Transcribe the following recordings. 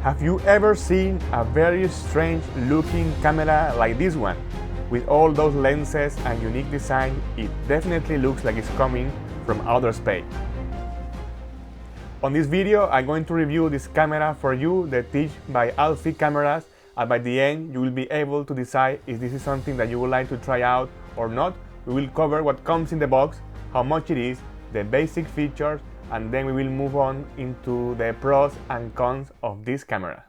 Have you ever seen a very strange looking camera like this one? With all those lenses and unique design, it definitely looks like it's coming from outer space. On this video, I'm going to review this camera for you, the TYCH by Alfie Cameras, and by the end you will be able to decide if this is something that you would like to try out or not. We will cover what comes in the box, how much it is, the basic features, and then we will move on into the pros and cons of this camera.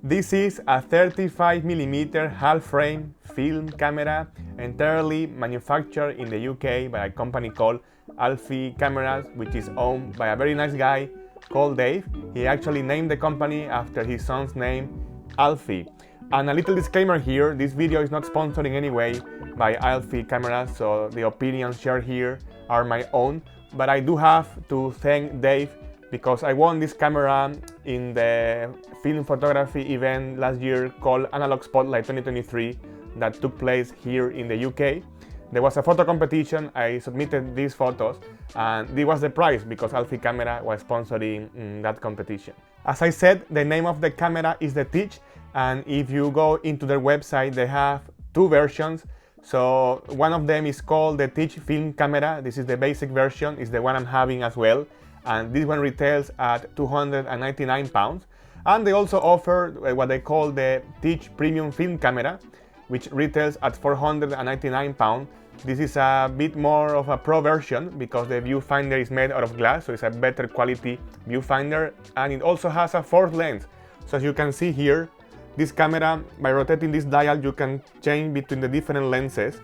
This is a 35mm half-frame film camera entirely manufactured in the UK by a company called Alfie Cameras, which is owned by a very nice guy called Dave. He actually named the company after his son's name, Alfie. And a little disclaimer here, this video is not sponsored in any way by Alfie Cameras, so the opinions shared here are my own. But I do have to thank Dave because I won this camera in the film photography event last year called Analogue Spotlight 2023 that took place here in the UK. There was a photo competition, I submitted these photos, and this was the prize because Alfie Camera was sponsoring that competition. As I said, the name of the camera is the TYCH, and if you go into their website, they have two versions. So one of them is called the TYCH film camera. This is the basic version, is the one I'm having as well, and this one retails at £299. And they also offer what they call the TYCH premium film camera, which retails at £499. This is a bit more of a pro version because the viewfinder is made out of glass, so it's a better quality viewfinder, and it also has a fourth lens. So as you can see here, this camera, by rotating this dial, you can change between the different lenses.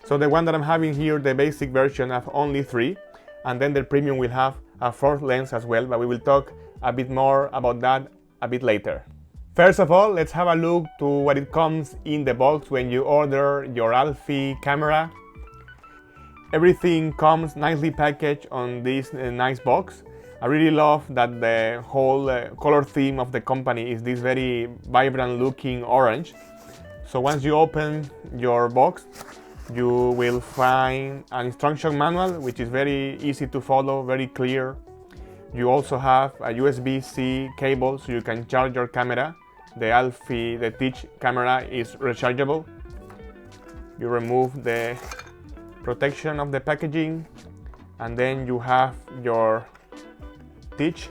So the one that I'm having here, the basic version, have only 3, and then the premium will have a fourth lens as well, but we will talk a bit more about that a bit later. First of all, let's have a look to what it comes in the box when you order your Alfie camera. Everything comes nicely packaged on this nice box. I really love that the whole color theme of the company is this very vibrant looking orange. So once you open your box, you will find an instruction manual, which is very easy to follow, very clear. You also have a USB-C cable so you can charge your camera. The TYCH camera is rechargeable. You remove the protection of the packaging, and then you have your TYCH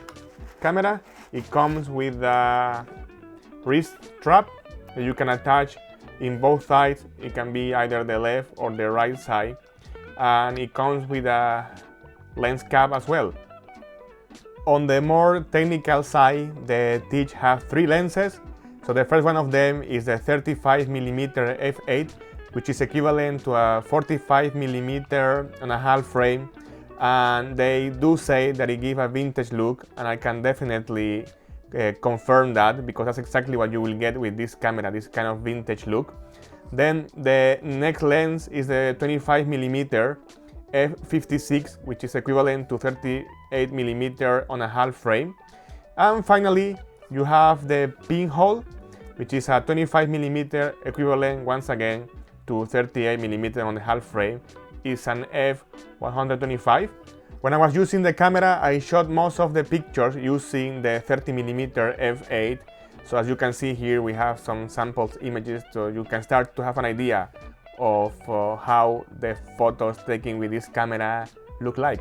camera. It comes with a wrist strap that you can attach in both sides. It can be either the left or the right side, and it comes with a lens cap as well. On the more technical side, the TYCH have 3 lenses. So the first one of them is the 35mm f8, which is equivalent to a 45mm frame, and they do say that it gives a vintage look, and I can definitely confirm that because that's exactly what you will get with this camera, this kind of vintage look. Then the next lens is the 25mm f56, which is equivalent to 38mm frame. And finally, you have the pinhole, which is a 25mm equivalent once again to 38mm frame. It's an f125. When I was using the camera, I shot most of the pictures using the 30mm f8. So as you can see here, we have some samples images, so you can start to have an idea of how the photos taken with this camera look like.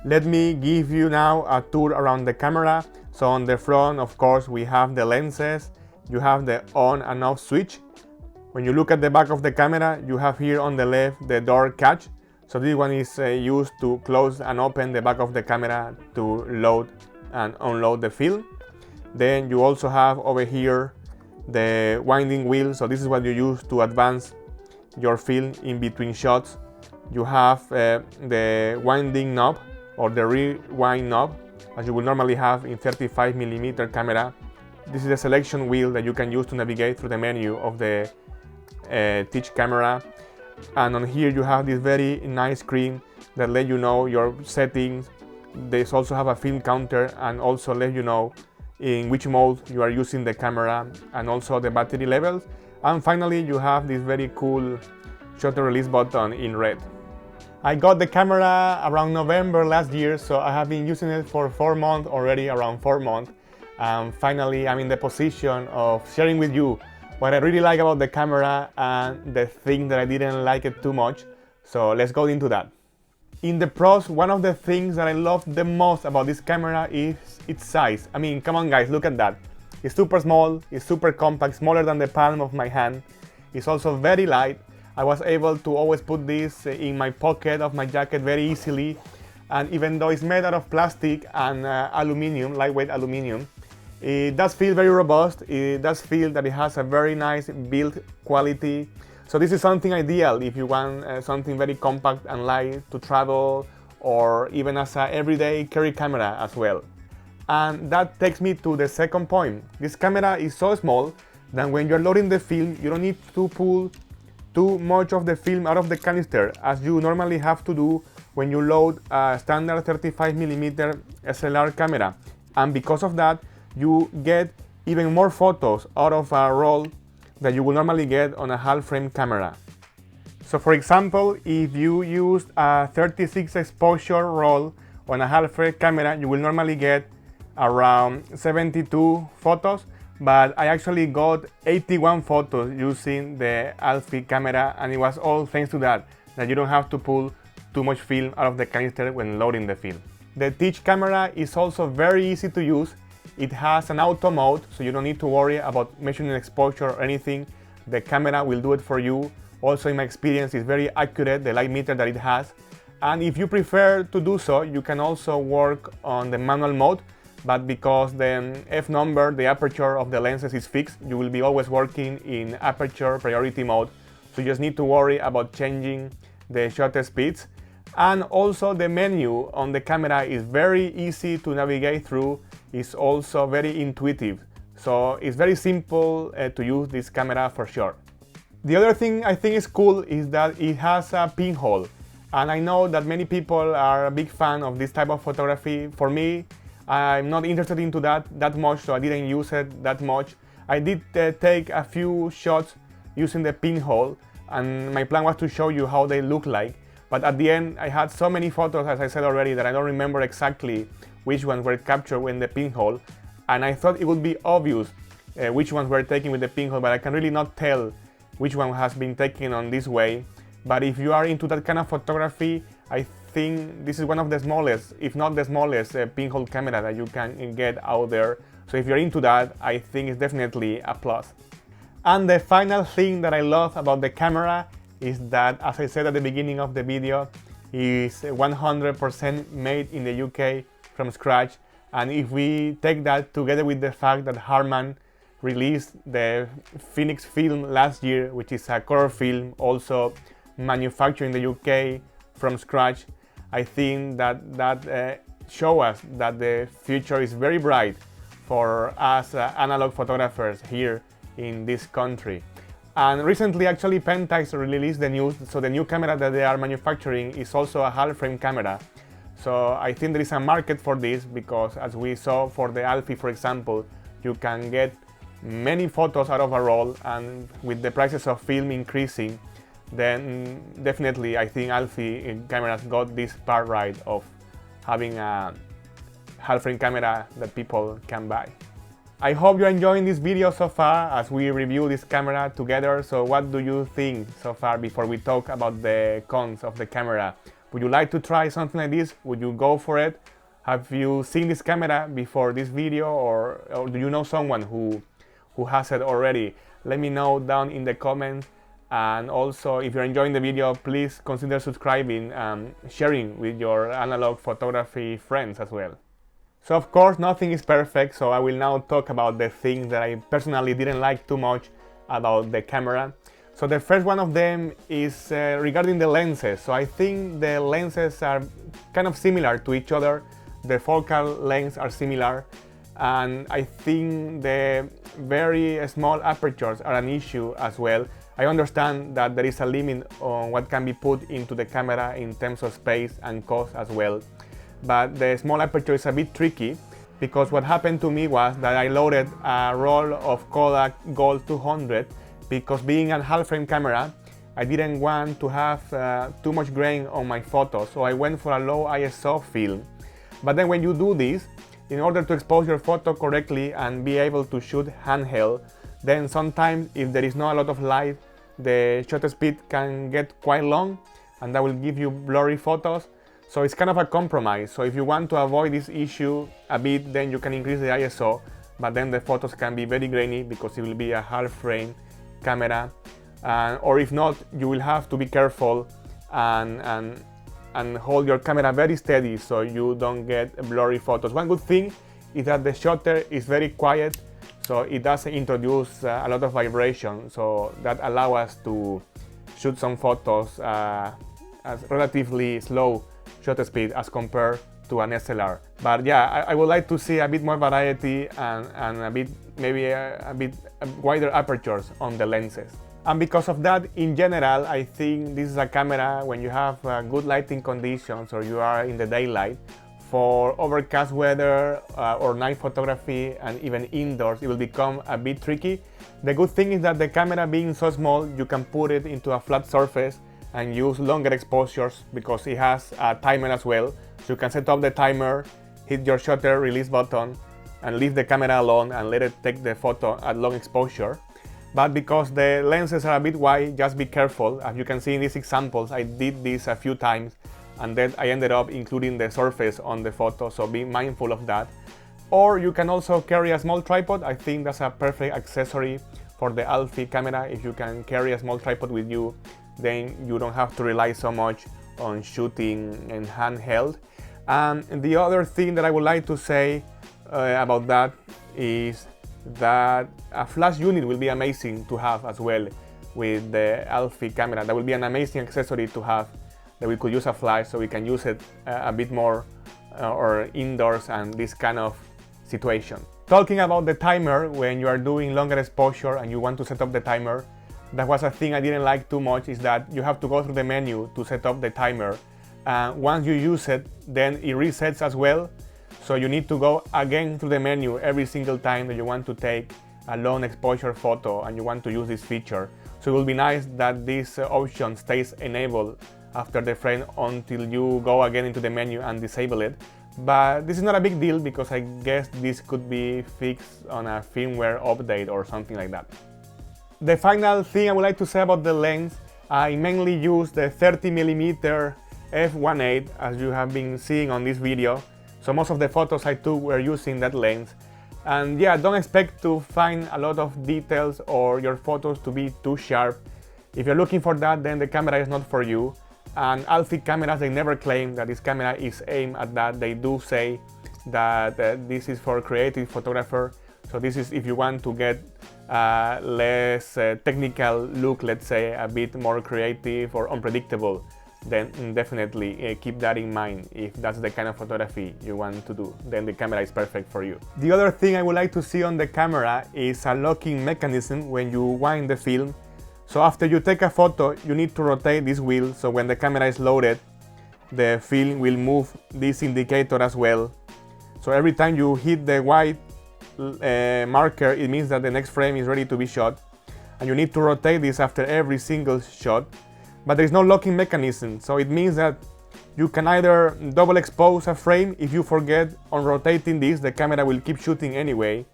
Let me give you now a tour around the camera. So on the front, of course, we have the lenses. You have the on and off switch. When you look at the back of the camera, you have here on the left the door catch. So this one is used to close and open the back of the camera to load and unload the film. Then you also have over here the winding wheel. So this is what you use to advance your film in between shots. You have the winding knob or the rewind knob, as you will normally have in 35mm camera. This is a selection wheel that you can use to navigate through the menu of the TYCH camera. And on here you have this very nice screen that let you know your settings, They also have a film counter and also let you know in which mode you are using the camera and also the battery levels. And finally, you have this very cool shutter release button in red. I got the camera around November last year, so I have been using it for 4 months already, around 4 months. And finally, I'm in the position of sharing with you what I really like about the camera and the thing that I didn't like it too much. So let's go into that. In the pros, one of the things that I love the most about this camera is its size. I mean, come on guys, look at that. It's super small, it's super compact, smaller than the palm of my hand. It's also very light. I was able to always put this in my pocket of my jacket very easily. And even though it's made out of plastic and aluminum, lightweight aluminum, it does feel very robust. It does feel that it has a very nice build quality. So this is something ideal if you want something very compact and light to travel, or even as an everyday carry camera as well. And that takes me to the second point. This camera is so small that when you're loading the film, you don't need to pull too much of the film out of the canister as you normally have to do when you load a standard 35mm SLR camera. And because of that, you get even more photos out of a roll that you will normally get on a half frame camera. So for example, if you used a 36 exposure roll on a half frame camera, you will normally get around 72 photos, but I actually got 81 photos using the Alfie camera, and it was all thanks to that you don't have to pull too much film out of the canister when loading the film. The TYCH camera is also very easy to use. It has an auto mode, so you don't need to worry about measuring exposure or anything. The camera will do it for you. Also, in my experience, it's very accurate, the light meter that it has. And if you prefer to do so, you can also work on the manual mode, but because the F number, the aperture of the lenses is fixed, you will be always working in aperture priority mode. So you just need to worry about changing the shutter speeds. And also the menu on the camera is very easy to navigate through. It's also very intuitive. So it's very simple to use this camera for sure. The other thing I think is cool is that it has a pinhole. And I know that many people are a big fan of this type of photography. For me, I'm not interested into that much, so I didn't use it that much. I did take a few shots using the pinhole, and my plan was to show you how they look like. But at the end, I had so many photos, as I said already, that I don't remember exactly which ones were captured in the pinhole. And I thought it would be obvious which ones were taken with the pinhole, but I can really not tell which one has been taken on this way. But if you are into that kind of photography, I think this is one of the smallest, if not the smallest, pinhole camera that you can get out there. So if you're into that, I think it's definitely a plus. And the final thing that I love about the camera is that, as I said at the beginning of the video, is 100% made in the UK from scratch. And if we take that together with the fact that Harman released the Phoenix film last year, which is a color film also manufactured in the UK from scratch, I think that shows us that the future is very bright for us analog photographers here in this country. And recently, actually, Pentax released the news, so the new camera that they are manufacturing is also a half frame camera. So I think there is a market for this, because as we saw for the Alfie, for example, you can get many photos out of a roll, and with the prices of film increasing, then definitely I think Alfie cameras got this part right of having a half frame camera that people can buy. I hope you're enjoying this video so far as we review this camera together. So what do you think so far before we talk about the cons of the camera? Would you like to try something like this? Would you go for it? Have you seen this camera before this video, or do you know someone who has it already? Let me know down in the comments. And also, if you're enjoying the video, please consider subscribing and sharing with your analog photography friends as well. So of course, nothing is perfect, so I will now talk about the things that I personally didn't like too much about the camera. So the first one of them is regarding the lenses. So I think the lenses are kind of similar to each other. The focal lengths are similar, and I think the very small apertures are an issue as well. I understand that there is a limit on what can be put into the camera in terms of space and cost as well. but the small aperture is a bit tricky because what happened to me was that I loaded a roll of Kodak Gold 200 because being a half frame camera, I didn't want to have too much grain on my photos, so I went for a low ISO film. But then when you do this, in order to expose your photo correctly and be able to shoot handheld, then sometimes if there is not a lot of light, the shutter speed can get quite long and that will give you blurry photos. So it's kind of a compromise. So if you want to avoid this issue a bit, then you can increase the ISO, but then the photos can be very grainy because it will be a half frame camera. Or if not, you will have to be careful and hold your camera very steady so you don't get blurry photos. One good thing is that the shutter is very quiet, so it doesn't introduce a lot of vibration, so that allows us to shoot some photos at relatively slow shutter speed as compared to an SLR. But yeah, I would like to see a bit more variety and a bit, maybe a bit wider apertures on the lenses. And because of that, in general, I think this is a camera when you have good lighting conditions or you are in the daylight. For overcast weather or night photography and even indoors, it will become a bit tricky. The good thing is that the camera being so small, you can put it into a flat surface and use longer exposures because it has a timer as well. So you can set up the timer, hit your shutter release button and leave the camera alone and let it take the photo at long exposure. But because the lenses are a bit wide, just be careful. As you can see in these examples, I did this a few times and then I ended up including the surface on the photo, so be mindful of that. Or you can also carry a small tripod. I think that's a perfect accessory for the Alfie camera. If you can carry a small tripod with you, then you don't have to rely so much on shooting in handheld. And the other thing that I would like to say about that is that a flash unit will be amazing to have as well with the Alfie camera. That will be an amazing accessory to have, that we could use a flash so we can use it a bit more or indoors and this kind of situation. Talking about the timer, when you are doing longer exposure and you want to set up the timer, that was a thing I didn't like too much, is that you have to go through the menu to set up the timer. Once you use it, then it resets as well. So you need to go again through the menu every single time that you want to take a long exposure photo and you want to use this feature. So it will be nice that this option stays enabled after the frame until you go again into the menu and disable it. But this is not a big deal because I guess this could be fixed on a firmware update or something like that. The final thing I would like to say about the lens, I mainly use the 30mm f1.8 as you have been seeing on this video. So most of the photos I took were using that lens. And yeah, don't expect to find a lot of details or your photos to be too sharp. If you're looking for that, then the camera is not for you. And Alfie Cameras, they never claim that this camera is aimed at that. They do say that this is for creative photographer. So this is if you want to get less technical look, let's say, a bit more creative or unpredictable, then definitely keep that in mind. If that's the kind of photography you want to do, then the camera is perfect for you. The other thing I would like to see on the camera is a locking mechanism when you wind the film. So after you take a photo, you need to rotate this wheel, so when the camera is loaded, the film will move this indicator as well. So every time you hit the white marker, it means that the next frame is ready to be shot. And you need to rotate this after every single shot. But there is no locking mechanism, so it means that you can either double expose a frame. If you forget on rotating this, the camera will keep shooting anyway.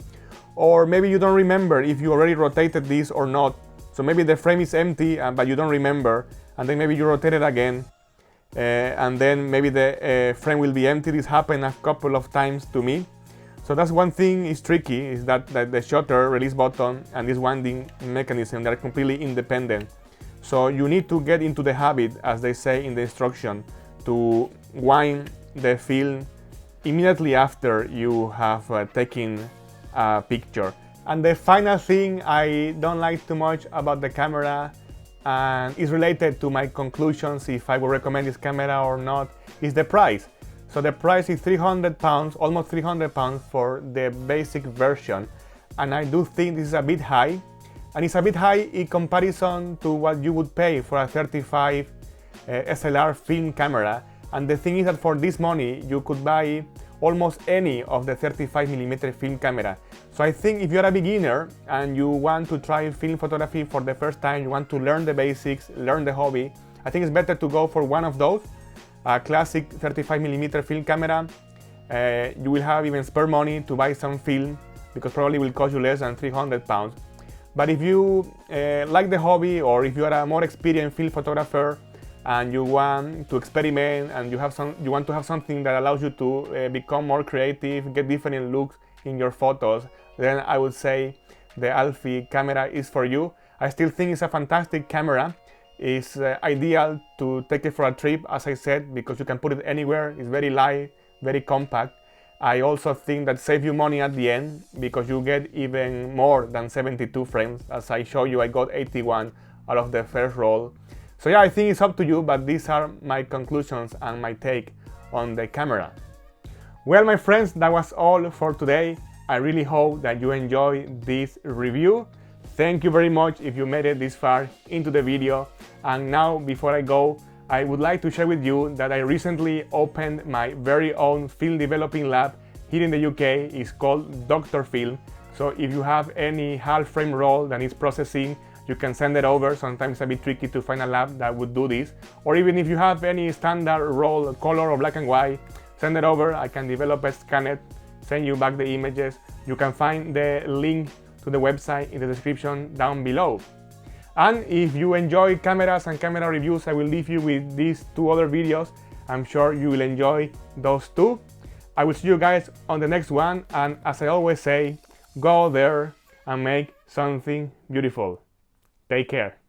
Or maybe you don't remember if you already rotated this or not. So maybe the frame is empty, but you don't remember, and then maybe you rotate it again, and then maybe the frame will be empty. This happened a couple of times to me. So that's one thing is tricky, is that the shutter release button and this winding mechanism, they're completely independent. So you need to get into the habit, as they say in the instruction, to wind the film immediately after you have taken a picture. And the final thing I don't like too much about the camera, and is related to my conclusions if I would recommend this camera or not, is the price. So the price is £300, almost £300 for the basic version, and I do think this is a bit high. And it's a bit high in comparison to what you would pay for a 35 SLR film camera. And the thing is that for this money, you could buy almost any of the 35mm film camera. So I think if you're a beginner and you want to try film photography for the first time, you want to learn the basics, learn the hobby, I think it's better to go for one of those, a classic 35mm film camera. You will have even spare money to buy some film, because probably will cost you less than 300 pounds. But if you like the hobby, or if you are a more experienced film photographer and you want to experiment and you want to have something that allows you to become more creative, get different looks in your photos, then I would say the Alfie camera is for you. I still think it's a fantastic camera. It's ideal to take it for a trip, as I said, because you can put it anywhere. It's very light, very compact. I also think that saves you money at the end, because you get even more than 72 frames. As I show you, I got 81 out of the first roll. So yeah, I think it's up to you, but these are my conclusions and my take on the camera. Well, my friends, that was all for today. I really hope that you enjoyed this review. Thank you very much if you made it this far into the video. And now, before I go, I would like to share with you that I recently opened my very own film developing lab here in the UK. It's called Dr. Film. So if you have any half frame roll that needs processing, you can send it over. Sometimes it's a bit tricky to find a lab that would do this. Or even if you have any standard roll, color or black and white, send it over. I can develop it, scan it, send you back the images. You can find the link to the website in the description down below. And if you enjoy cameras and camera reviews, I will leave you with these two other videos. I'm sure you will enjoy those too. I will see you guys on the next one, and as I always say, go out there and make something beautiful. Take care.